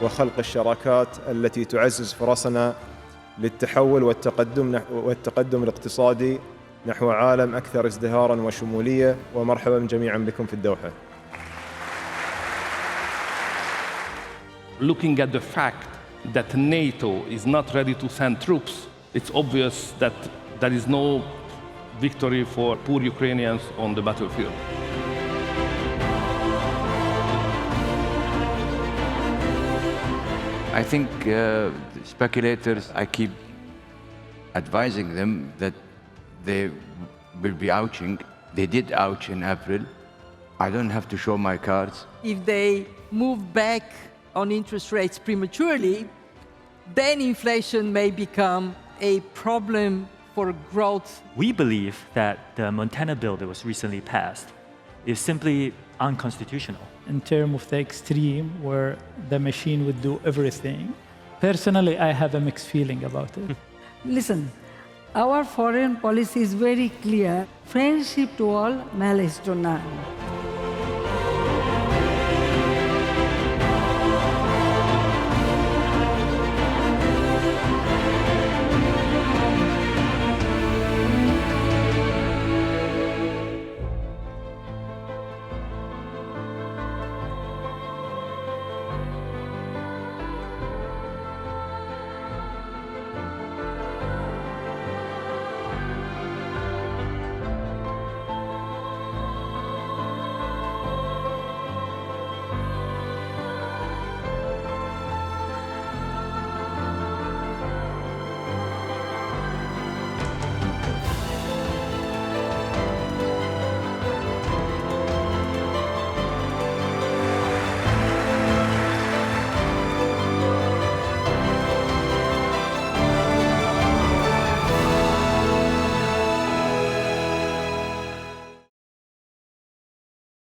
وخلق الشراكات التي تعزز فرصنا للتحول والتقدم الاقتصادي نحو عالم أكثر ازدهاراً وشمولية. ومرحباً جميعاً بكم في الدوحة. Looking at the fact that NATO is not ready to send troops, it's obvious that there is no victory for poor Ukrainians on the battlefield. I think speculators, I keep advising them that they will be ouching. They did ouch in April. I don't have to show my cards. If they move back on interest rates prematurely, then inflation may become a problem for growth. We believe that the Montana bill that was recently passed is simply unconstitutional. In terms of the extreme where the machine would do everything, personally, I have a mixed feeling about it. Listen, our foreign policy is very clear: friendship to all, malice to none.